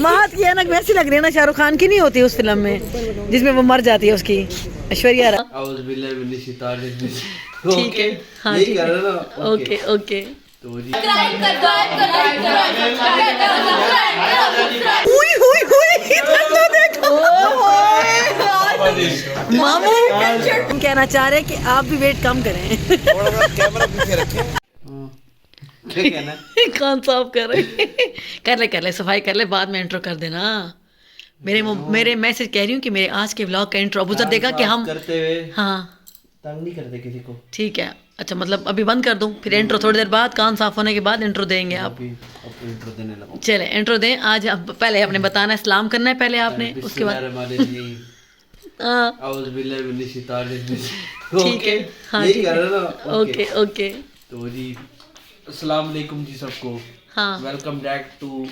महत की है ना वैसी लग रही है ना, शाहरुख खान की नहीं होती उस फिल्म में जिसमें वो मर जाती है उसकी ऐश्वर्या राय। ठीक है, हाँ ठीक है, ओके ओके। मामू हम कहना चाह रहे हैं कि आप भी वेट कम करें। क्या कहना है? कान साफ कर रहे कर ले सफाई कर ले, बाद में इंट्रो कर देना। मेरे मैसेज कह रही हूँ कि मेरे आज के व्लॉग का इंट्रो अबूजर देगा कि हम करते हुए हाँ तंग नहीं करते किसी को। ठीक है, अच्छा मतलब अभी बंद कर दूं, फिर इंट्रो थोड़ी देर बाद कान साफ होने के बाद इंट्रो देंगे आप। अभी इंट्रो देने लगा। चले इंट्रो दें। आज अब पहले आपने बताना है, सलाम करना है पहले आपने, उसके बाद हाँ ठीक है, हाँ ठीक है, ओके ओके। तो जी अस्सलाम वालेकुम जी सबको। हाँ welcome back to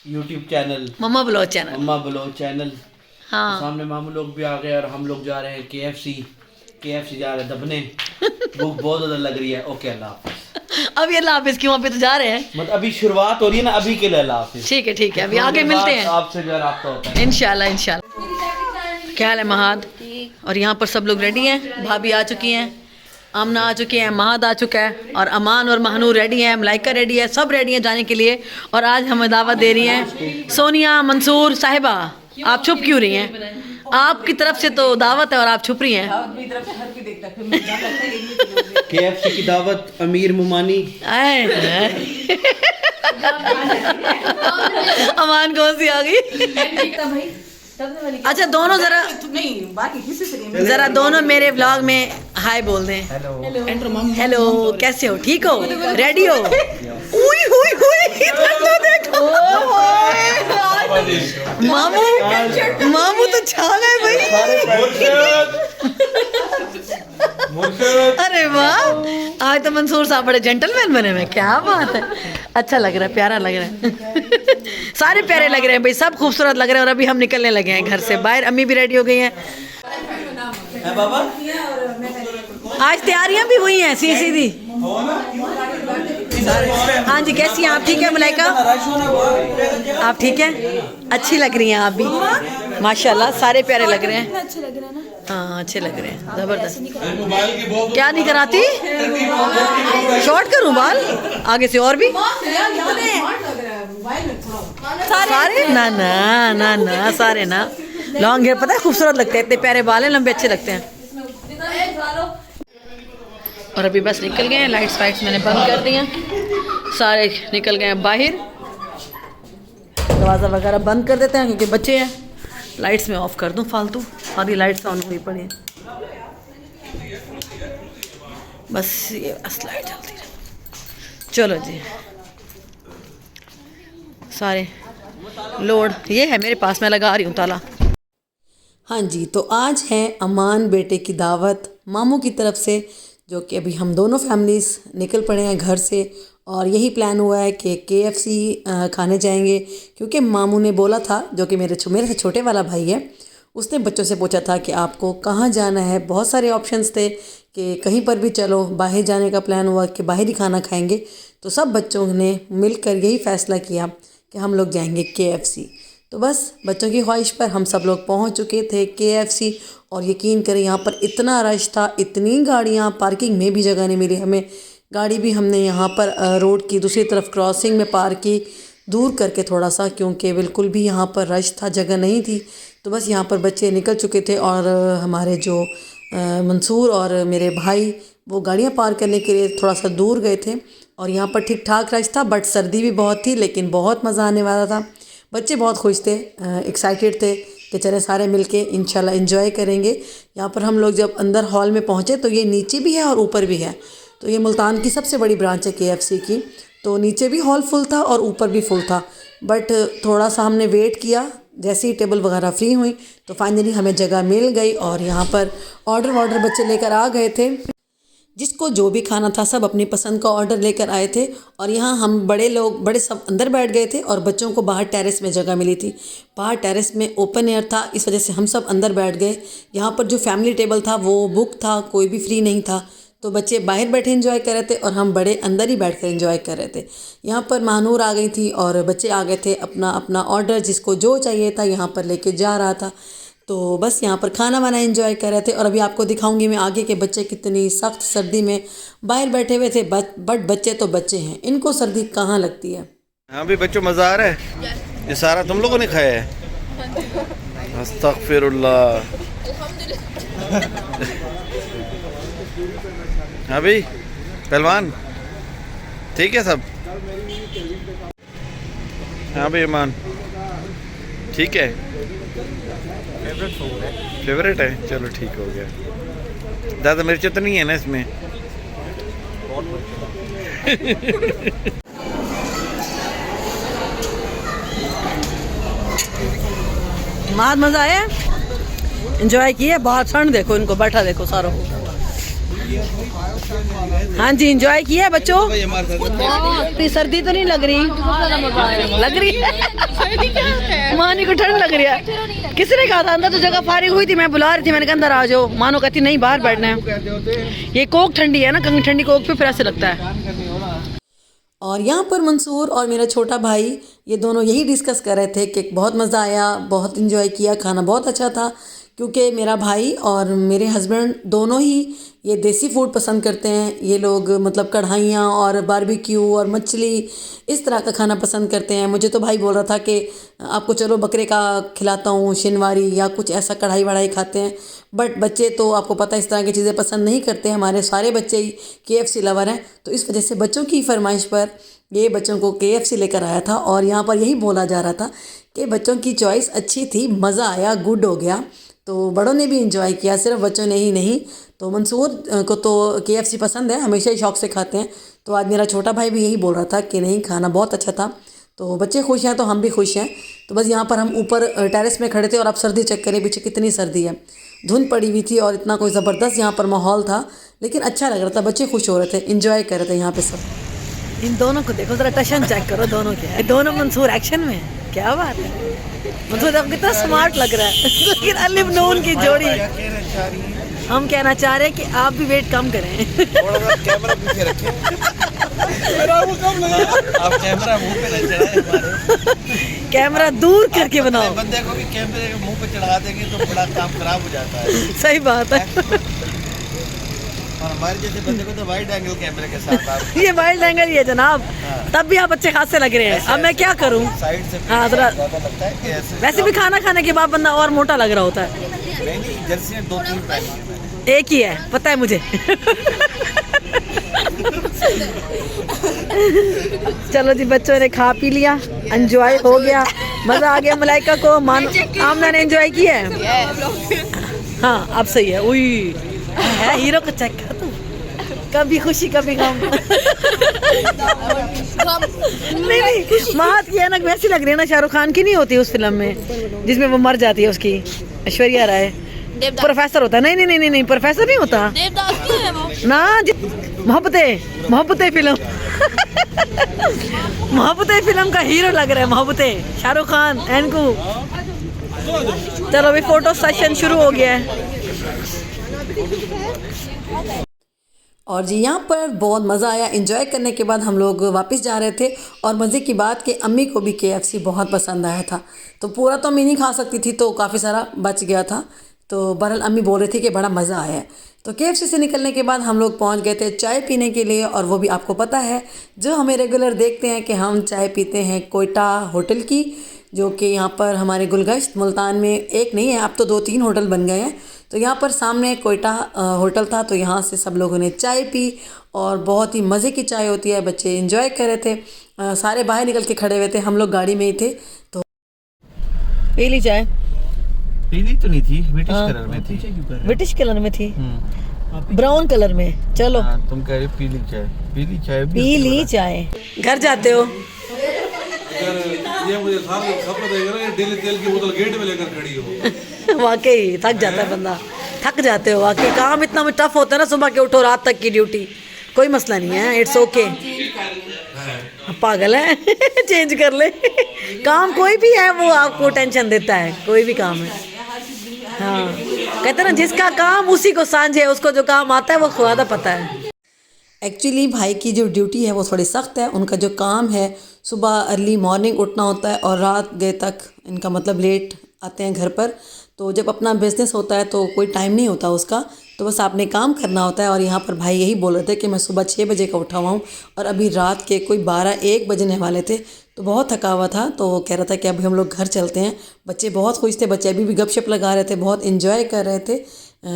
YouTube channel mamma blog channel. अम्मा ब्लॉग चैनल। हाँ सामने मामू लोग भी आ गए और हम लोग जा रहे हैं KFC जा रहे हैं दबने। भूख बहुत ज्यादा लग रही है। ओके अल्लाह हाफिज। अब ये अल्लाह हाफिज क्यों, अभी तो जा रहे हैं, मतलब अभी शुरुआत हो रही है ना, अभी के लिए अल्लाह हाफिज। ठीक है अभी आगे मिलते हैं आपसे जो है आपका होता है इंशाल्लाह इंशाल्लाह। क्या हाल है महाद? और यहाँ पर सब लोग रेडी हैं, भाभी आ चुकी हैं, आमना आ चुकी हैं, महाद आ चुका है और अमान और महनूर रेडी हैं, मलाइका रेडी है, सब रेडी हैं जाने के लिए। और आज हमें दावत दे रही हैं सोनिया मंसूर साहिबा। आप छुप क्यों रही हैं? आपकी तरफ से तो दावत है और आप छुप रही हैं। KFC की दावत अमीर मुमानी। अमान कौन सी आ गई? अच्छा दोनों जरा दोनों मेरे व्लॉग में हाय बोल दें। हेलो कैसे हो? ठीक हो? रेडी हो? उई हुई हुई इधर तो देखो। मामू तो छा गए भाई। अरे वाह, आज तो मंसूर साहब बड़े जेंटलमैन बने हुए, क्या बात है। अच्छा लग रहा है, प्यारा लग रहा है। सारे प्यारे लग रहे हैं भाई, सब खूबसूरत लग रहे हैं। और अभी हम निकलने लगे हैं घर से बाहर, अम्मी भी रेडी हो गई हैं। बाबा आज तैयारियां भी हुई हैं सीधी। हाँ जी, कैसी हैं आप? ठीक है मलाइका, आप ठीक हैं? अच्छी लग रही हैं आप भी माशाल्लाह, सारे प्यारे लग रहे हैं। अच्छे लग रहे हैं ना? हाँ अच्छे लग रहे हैं, जबरदस्त। क्या नहीं कराती? शॉर्ट करूँ बाल आगे से और भी सारे? ना ना ना ना सारे ना, लॉन्ग हेयर पता है खूबसूरत लगते हैं, इतने प्यारे बाल हैं, लंबे अच्छे लगते हैं। और अभी बस निकल गए हैं, लाइट्स वाइट्स मैंने बंद कर दी हैं, सारे निकल गए हैं बाहर। दरवाज़ा वगैरह बंद कर देते हैं क्योंकि बच्चे हैं। लाइट्स में ऑफ कर दूं फालतू, सारी लाइट्स ऑन हुई पड़ी हैं, बस ये बस लाइट जलती रहे। चलो जी, सारे लोड ये है मेरे पास, मैं लगा रही हूँ ताला। हाँ जी, तो आज है अमान बेटे की दावत मामू की तरफ से, जो कि अभी हम दोनों फैमिलीज़ निकल पड़े हैं घर से। और यही प्लान हुआ है कि KFC खाने जाएंगे, क्योंकि मामू ने बोला था, जो कि मेरे से छोटे वाला भाई है, उसने बच्चों से पूछा था कि आपको कहाँ जाना है। बहुत सारे ऑप्शंस थे कि कहीं पर भी चलो, बाहर जाने का प्लान हुआ कि बाहर ही खाना खाएंगे। तो सब बच्चों ने मिलकर यही फ़ैसला किया कि हम लोग जाएंगे KFC। तो बस बच्चों की ख्वाहिश पर हम सब लोग पहुंच चुके थे KFC। और यकीन करें यहाँ पर इतना रश था, इतनी गाड़ियाँ, पार्किंग में भी जगह नहीं मिली हमें। गाड़ी भी हमने यहाँ पर रोड की दूसरी तरफ क्रॉसिंग में पार्क की, दूर करके थोड़ा सा, क्योंकि बिल्कुल भी यहाँ पर रश था, जगह नहीं थी। तो बस यहाँ पर बच्चे निकल चुके थे और हमारे जो मंसूर और मेरे भाई वो गाड़ियाँ पार्क करने के लिए थोड़ा सा दूर गए थे। और यहाँ पर ठीक ठाक रश था, बट सर्दी भी बहुत थी, लेकिन बहुत मज़ा आने वाला था। बच्चे बहुत खुश थे, एक्साइटेड थे कि चले सारे मिलके इंशाल्लाह एंजॉय करेंगे। यहाँ पर हम लोग जब अंदर हॉल में पहुँचे तो ये नीचे भी है और ऊपर भी है। तो ये मुल्तान की सबसे बड़ी ब्रांच है KFC की। तो नीचे भी हॉल फुल था और ऊपर भी फुल था, बट थोड़ा सा हमने वेट किया। जैसे ही टेबल वगैरह फ्री हुई तो फाइनली हमें जगह मिल गई। और यहाँ पर ऑर्डर बच्चे लेकर आ गए थे, जिसको जो भी खाना था सब अपनी पसंद का ऑर्डर लेकर आए थे। और यहाँ हम बड़े सब अंदर बैठ गए थे और बच्चों को बाहर टेरेस में जगह मिली थी। बाहर टेरेस में ओपन एयर था, इस वजह से हम सब अंदर बैठ गए। यहाँ पर जो फैमिली टेबल था वो बुक था, कोई भी फ्री नहीं था। तो बच्चे बाहर बैठे एंजॉय कर रहे थे और हम बड़े अंदर ही बैठ कर एंजॉय कर रहे थे। यहाँ पर महानूर आ गई थी और बच्चे आ गए थे, अपना अपना ऑर्डर जिसको जो चाहिए था यहाँ पर लेके जा रहा था। तो बस यहाँ पर खाना वाना एंजॉय कर रहे थे। और अभी आपको दिखाऊंगी मैं आगे के बच्चे कितनी सख्त सर्दी में बाहर बैठे हुए थे। बट बच्चे तो बच्चे हैं, इनको सर्दी कहाँ लगती है। हाँ भी बच्चों, मज़ा आ रहा है? ये सारा तुम लोगों ने खाया है? अस्तगफिरुल्लाह। हाँ भाई पहलवान, ठीक है सब? हाँ भाई ईमान, ठीक है? फेवरेट है, चलो ठीक हो गया। ज़्यादा मिर्च तो नहीं है ना इसमें? बहुत मज़ा आया, एंजॉय किए। बाहर ठंड देखो, इनको बैठा देखो सारों को। हाँ जी एंजॉय किया बच्चों। इतनी सर्दी तो नहीं लग रही? लग रही है मानी को ठंड लग रही है। किसने कहा था? अंदर तो जगह फारिग हुई थी, मैं बुला रही थी, मैंने कहा अंदर आ जाओ। मानो कहती नहीं बाहर बैठना है। ये कोक ठंडी है ना, ठंडी कोक पे फिर ऐसे लगता है। और यहाँ पर मंसूर और मेरा छोटा भाई ये दोनों यही डिस्कस कर रहे थे कि बहुत मज़ा आया, बहुत इन्जॉय किया, खाना बहुत अच्छा था। क्योंकि मेरा भाई और मेरे हस्बैंड दोनों ही ये देसी फूड पसंद करते हैं। ये लोग मतलब कढ़ाइयाँ और बारबेक्यू और मछली इस तरह का खाना पसंद करते हैं। मुझे तो भाई बोल रहा था कि आपको चलो बकरे का खिलाता हूँ, शिनवारी या कुछ ऐसा कढ़ाई वढ़ाई खाते हैं। बट बच्चे तो आपको पता है इस तरह की चीज़ें पसंद नहीं करते। हमारे सारे बच्चे ही KFC लवर हैं, तो इस वजह से बच्चों की फरमाइश पर ये बच्चों को KFC लेकर आया था। और यहाँ पर यही बोला जा रहा था कि बच्चों की चॉइस अच्छी थी, मज़ा आया, गुड हो गया। तो बड़ों ने भी इंजॉय किया, सिर्फ बच्चों ने ही नहीं। तो मंसूर को तो KFC पसंद है, हमेशा ही शौक़ से खाते हैं। तो आज मेरा छोटा भाई भी यही बोल रहा था कि नहीं खाना बहुत अच्छा था। तो बच्चे खुश हैं तो हम भी खुश हैं। तो बस यहाँ पर हम ऊपर टेरेस में खड़े थे और अब सर्दी चेक करें पीछे कितनी सर्दी है। धुंध पड़ी हुई थी और इतना कोई ज़बरदस्त यहाँ पर माहौल था, लेकिन अच्छा लग रहा था। बच्चे खुश हो रहे थे, इंजॉय कर रहे थे यहाँ पे सब। इन दोनों को देखो ज़रा, टशन चेक करो दोनों के। दोनों मंसूर एक्शन में, क्या बात है। मतलब अब कितना स्मार्ट लग रहा है। लेकिन अलिफ नून की जोड़ी। हम कहना चाह रहे हैं कि आप भी वेट कम करें। कैमरा पीछे रखें। आप कैमरा मुंह पे न चढ़ाएं हमारे। कैमरा दूर करके बनाओ। बंदे को भी कैमरे मुंह पे चढ़ा देंगे तो बड़ा काम खराब हो जाता है। सही बात है। और हमारे जैसे बंदे को तो वाइड एंगल कैमरे के साथ आप ये वाइड एंगल ही है जनाब। तब भी आप अच्छे खासे लग रहे हैं। अब मैं क्या करूं? साइड से हाँ जरा। लगता है कि ऐसे वैसे भी खाना खाने के बाद बंदा और मोटा लग रहा होता है। नहीं, जर्सी 2-3 पहनी है मैंने। एक ही है, पता है मुझे। चलो जी, बच्चों ने खा पी लिया, एंजॉय हो गया, मज़ा आ गया। मलाइका को आमना ने एंजॉय किया है। हाँ अब सही है। उई है, हीरो को चेक कर तू, कभी खुशी कभी गम। नहीं महत की ऐनक वैसी लग रही है ना, शाहरुख खान की नहीं होती उस फिल्म में जिसमें वो मर जाती है, उसकी ऐश्वर्या राय प्रोफेसर होता है। नहीं प्रोफेसर नहीं होता ना। मोहब्बतें फिल्म। मोहब्बतें फिल्म का हीरो लग रहा है, मोहब्बतें शाहरुख खान एनकू। चलो अभी फोटो सेशन शुरू हो गया है। और जी यहाँ पर बहुत मज़ा आया। एंजॉय करने के बाद हम लोग वापस जा रहे थे। और मज़े की बात कि अम्मी को भी KFC बहुत पसंद आया था। तो पूरा तो अम्मी नहीं खा सकती थी, तो काफ़ी सारा बच गया था। तो बहरहाल अम्मी बोल रही थी कि बड़ा मज़ा आया है। तो KFC से निकलने के बाद हम लोग पहुँच गए थे चाय पीने के लिए। और वो भी आपको पता है, जो हमें रेगुलर देखते हैं कि हम चाय पीते हैं कोयटा होटल की, जो कि यहाँ पर हमारे गुलगश्त मुल्तान में एक नहीं है, अब तो 2-3 होटल बन गए हैं। तो यहाँ पर सामने कोयटा होटल था, तो यहाँ से सब लोगों ने चाय पी और बहुत ही मज़े की चाय होती है। बच्चे एंजॉय कर रहे थे, सारे बाहर निकल के खड़े हुए थे, हम लोग गाड़ी में ही थे। तो पी ली चाय। पीली तो नहीं थी, ब्रिटिश कलर में थी। ब्रिटिश कलर में थी, ब्राउन कलर में। चलो तुम कह रहे पीली चाय, पीली चाय, पी ली चाय। घर जाते हो? ये मुझे सारा खबर देगा ना, डेली तेल की बोतल गेट में लेकर खड़ी हो। वाकई थक जाता है बंदा, थक जाते हो वाकई। काम इतना टफ होता है ना, सुबह के उठो रात तक की ड्यूटी। कोई मसला नहीं है, इट्स ओके। पागल है। चेंज कर ले। काम कोई भी है वो आपको टेंशन देता है, कोई भी काम है। हाँ, कहते हैं ना जिसका काम उसी को सांझे, उसको जो काम आता है वो ज़्यादा पता है। एक्चुअली भाई की जो ड्यूटी है वो थोड़ी सख्त है। उनका जो काम है सुबह अर्ली मॉर्निंग उठना होता है और रात गए तक, इनका मतलब लेट आते हैं घर पर। तो जब अपना बिज़नेस होता है तो कोई टाइम नहीं होता उसका, तो बस आपने काम करना होता है। और यहाँ पर भाई यही बोल रहे थे कि मैं सुबह 6 बजे का उठा हुआ हूँ और अभी रात के कोई 12-1 बजने वाले थे, तो बहुत थका हुआ था। तो वो कह रहा था कि अभी हम लोग घर चलते हैं। बच्चे बहुत खुश थे, बच्चे अभी भी गपशप लगा रहे थे, बहुत इन्जॉय कर रहे थे।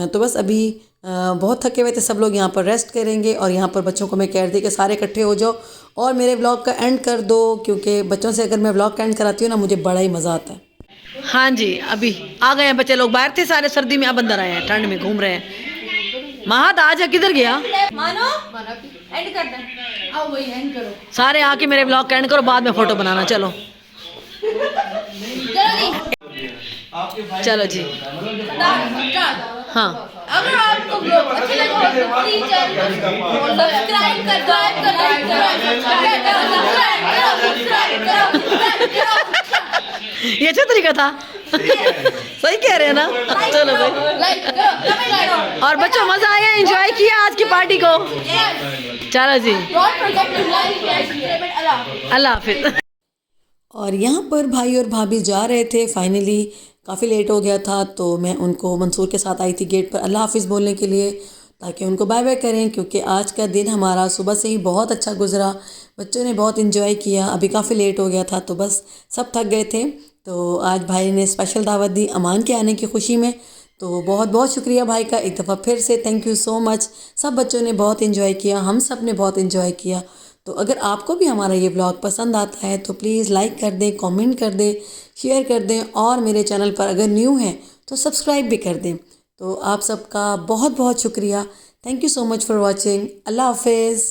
तो बस अभी बहुत थके हुए थे सब लोग, यहाँ पर रेस्ट करेंगे। और यहाँ पर बच्चों को मैं कह रही थी कि सारे इकट्ठे हो जाओ और मेरे व्लॉग का एंड कर दो, क्योंकि बच्चों से अगर मैं व्लॉग का एंड कराती हूँ ना, मुझे बड़ा ही मज़ा आता है। हाँ जी, अभी आ गए हैं बच्चे लोग, बाहर थे सारे सर्दी में, अब अंदर आए हैं, ठंड में घूम रहे हैं। महद आजा, किधर गया? मानो एंड कर दे, आओ वही एंड करो। सारे आके मेरे व्लॉग का एंड करो, बाद में फोटो बनाना। चलो चलो जी। हाँ, अगर आपको ब्लॉग अच्छे लगे तो प्लीज चैनल को सब्सक्राइब करो। ये अच्छा तरीका था। सही कह रहे हैं ना? चलो भाई, लाइक करो, कमेंट करो। और बच्चों मजा आया, एंजॉय किया आज की पार्टी को। चलो जी, don't forget to like share subscribe. अल्लाह हाफिज। और यहाँ पर भाई और भाभी जा रहे थे, फाइनली काफ़ी लेट हो गया था, तो मैं उनको मंसूर के साथ आई थी गेट पर अल्लाह हाफिज़ बोलने के लिए, ताकि उनको बाय बाय करें, क्योंकि आज का दिन हमारा सुबह से ही बहुत अच्छा गुजरा। बच्चों ने बहुत इन्जॉय किया, अभी काफ़ी लेट हो गया था तो बस सब थक गए थे। तो आज भाई ने स्पेशल दावत दी अमान के आने की खुशी में, तो बहुत बहुत शुक्रिया भाई का एक दफ़ा फिर से, थैंक यू सो मच। सब बच्चों ने बहुत इन्जॉय किया, हम सब ने बहुत इन्जॉय किया। तो अगर आपको भी हमारा ये व्लॉग पसंद आता है तो प्लीज़ लाइक कर दें, कमेंट कर दें, शेयर कर दें, और मेरे चैनल पर अगर न्यू हैं तो सब्सक्राइब भी कर दें। तो आप सबका बहुत बहुत शुक्रिया। Thank you so much for watching. अल्लाह हाफिज़।